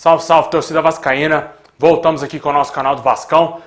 Salve, salve, torcida vascaína. Voltamos aqui com o nosso canal do Vascão.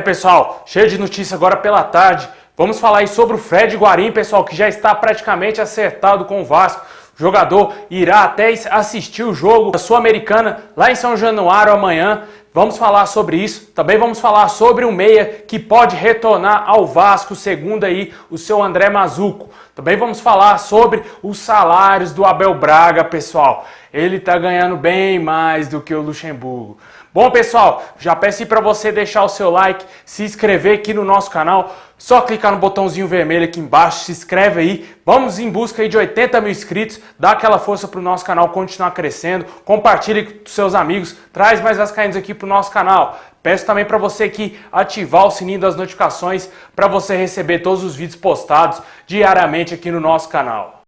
Pessoal, cheio de notícia agora pela tarde. Vamos falar aí sobre o Fred Guarim, pessoal, que já está praticamente acertado com o Vasco. O jogador irá até assistir o jogo da Sul-Americana lá em São Januário amanhã. Vamos falar sobre isso. Também vamos falar sobre um meia que pode retornar ao Vasco, segundo aí o seu André Mazuco. Também vamos falar sobre os salários do Abel Braga, pessoal. Ele tá ganhando bem mais do que o Luxemburgo. Bom, pessoal, já peço para você deixar o seu like, se inscrever aqui no nosso canal. Só clicar no botãozinho vermelho aqui embaixo, se inscreve aí. Vamos em busca aí de 80 mil inscritos. Dá aquela força para o nosso canal continuar crescendo. Compartilhe com seus amigos. Traz mais vascaínos aqui para o nosso canal. Peço também para você aqui ativar o sininho das notificações para você receber todos os vídeos postados diariamente aqui no nosso canal.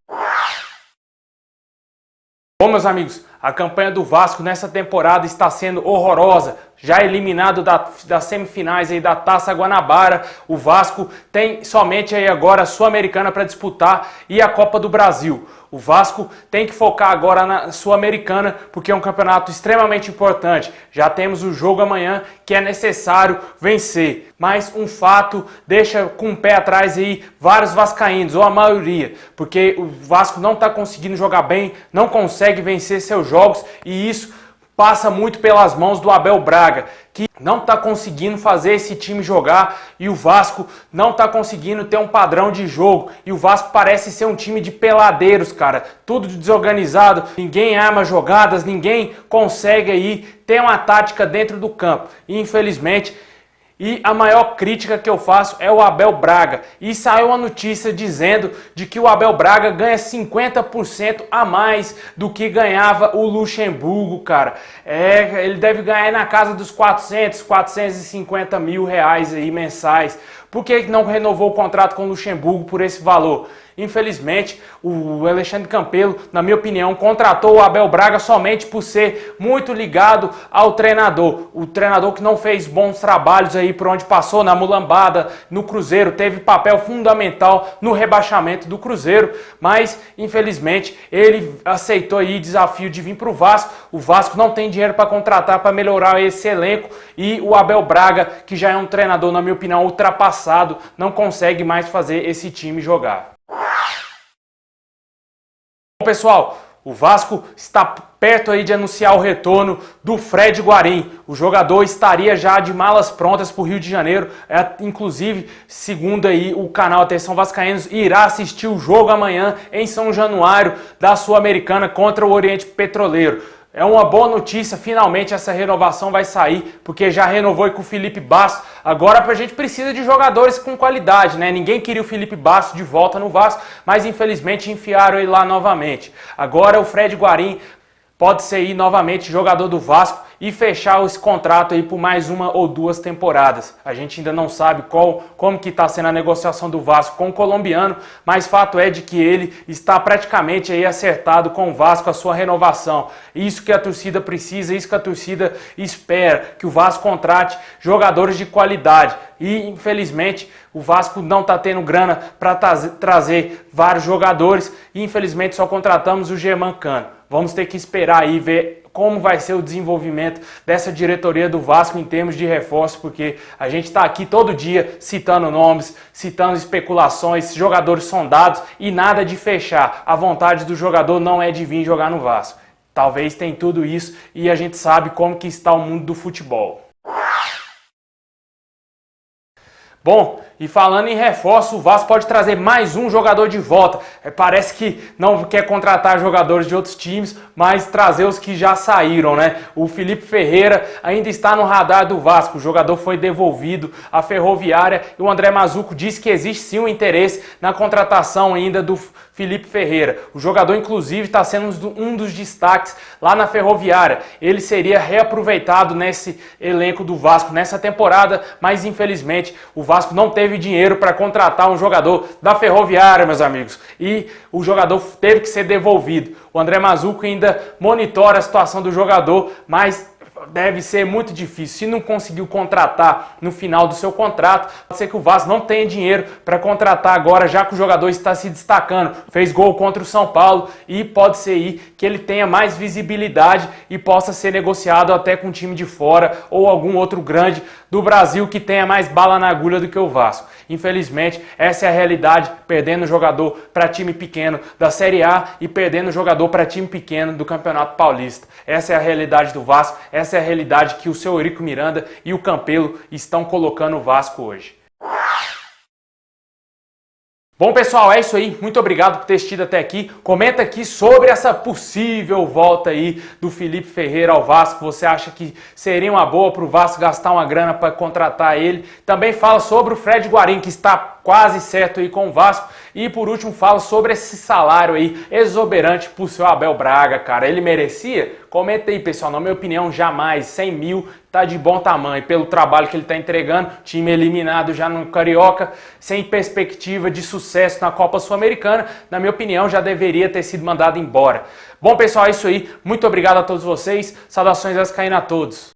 Bom, meus amigos, a campanha do Vasco nessa temporada está sendo horrorosa. Já eliminado das semifinais aí da Taça Guanabara, o Vasco tem somente aí agora a Sul-Americana para disputar e a Copa do Brasil. O Vasco tem que focar agora na Sul-Americana porque é um campeonato extremamente importante. Já temos o jogo amanhã que é necessário vencer. Mas um fato deixa com o pé atrás aí vários vascaínos, ou a maioria, porque o Vasco não está conseguindo jogar bem, não consegue vencer seus jogos e isso passa muito pelas mãos do Abel Braga, que não está conseguindo fazer esse time jogar e o Vasco não está conseguindo ter um padrão de jogo. E o Vasco parece ser um time de peladeiros, cara. Tudo desorganizado, ninguém arma jogadas, ninguém consegue aí ter uma tática dentro do campo. E, infelizmente, a maior crítica que eu faço é o Abel Braga. E saiu uma notícia dizendo de que o Abel Braga ganha 50% a mais do que ganhava o Luxemburgo, cara. Ele deve ganhar na casa dos 450 mil reais aí mensais. Por que não renovou o contrato com o Luxemburgo por esse valor? Infelizmente, o Alexandre Campelo, na minha opinião, contratou o Abel Braga somente por ser muito ligado ao treinador. O treinador que não fez bons trabalhos aí por onde passou, na mulambada, no Cruzeiro, teve papel fundamental no rebaixamento do Cruzeiro, mas, infelizmente, ele aceitou aí o desafio de vir para o Vasco. O Vasco não tem dinheiro para contratar, para melhorar esse elenco, e o Abel Braga, que já é um treinador, na minha opinião, ultrapassado, não consegue mais fazer esse time jogar. Bom, pessoal, o Vasco está perto aí de anunciar o retorno do Fred Guarim. O jogador estaria já de malas prontas para o Rio de Janeiro. Inclusive, segundo aí o canal Atenção Vascaínos, irá assistir o jogo amanhã em São Januário da Sul-Americana contra o Oriente Petroleiro. É uma boa notícia, finalmente essa renovação vai sair, porque já renovou com o Felipe Basso. Agora a gente precisa de jogadores com qualidade, né? Ninguém queria o Felipe Basso de volta no Vasco, mas infelizmente enfiaram ele lá novamente. Agora o Fred Guarim pode ser aí novamente jogador do Vasco e fechar esse contrato aí por mais uma ou duas temporadas. A gente ainda não sabe como que está sendo a negociação do Vasco com o colombiano, mas fato é de que ele está praticamente aí acertado com o Vasco, a sua renovação. Isso que a torcida precisa, isso que a torcida espera, que o Vasco contrate jogadores de qualidade. E, infelizmente, o Vasco não está tendo grana para trazer vários jogadores e, infelizmente, só contratamos o Germancano. Vamos ter que esperar aí ver como vai ser o desenvolvimento dessa diretoria do Vasco em termos de reforço, porque a gente está aqui todo dia citando nomes, citando especulações, jogadores sondados e nada de fechar. A vontade do jogador não é de vir jogar no Vasco. Talvez tenha tudo isso e a gente sabe como que está o mundo do futebol. Bom, e falando em reforço, o Vasco pode trazer mais um jogador de volta. Parece que não quer contratar jogadores de outros times, mas trazer os que já saíram, né? O Felipe Ferreira ainda está no radar do Vasco. O jogador foi devolvido à Ferroviária e o André Mazuco disse que existe sim um interesse na contratação ainda do Felipe Ferreira. O jogador, inclusive, está sendo um dos destaques lá na Ferroviária. Ele seria reaproveitado nesse elenco do Vasco nessa temporada, mas infelizmente o Vasco não teve dinheiro para contratar um jogador da Ferroviária, meus amigos. E o jogador teve que ser devolvido. O André Mazuco ainda monitora a situação do jogador, mas deve ser muito difícil. Se não conseguiu contratar no final do seu contrato, pode ser que o Vasco não tenha dinheiro para contratar agora, já que o jogador está se destacando. Fez gol contra o São Paulo e pode ser aí que ele tenha mais visibilidade e possa ser negociado até com um time de fora ou algum outro grande do Brasil que tenha mais bala na agulha do que o Vasco. Infelizmente, essa é a realidade, perdendo jogador para time pequeno da Série A e perdendo jogador para time pequeno do Campeonato Paulista. Essa é a realidade do Vasco, essa é a realidade que o seu Eurico Miranda e o Campelo estão colocando o Vasco hoje. Bom, pessoal, é isso aí. Muito obrigado por ter assistido até aqui. Comenta aqui sobre essa possível volta aí do Felipe Ferreira ao Vasco. Você acha que seria uma boa para o Vasco gastar uma grana para contratar ele? Também fala sobre o Fred Guarim, que está quase certo aí com o Vasco. E por último, fala sobre esse salário aí exuberante pro seu Abel Braga, cara. Ele merecia? Comenta aí, pessoal. Na minha opinião, jamais. 100 mil tá de bom tamanho. Pelo trabalho que ele tá entregando, time eliminado já no Carioca, sem perspectiva de sucesso na Copa Sul-Americana, na minha opinião, já deveria ter sido mandado embora. Bom, pessoal, é isso aí. Muito obrigado a todos vocês. Saudações vascaínas a todos.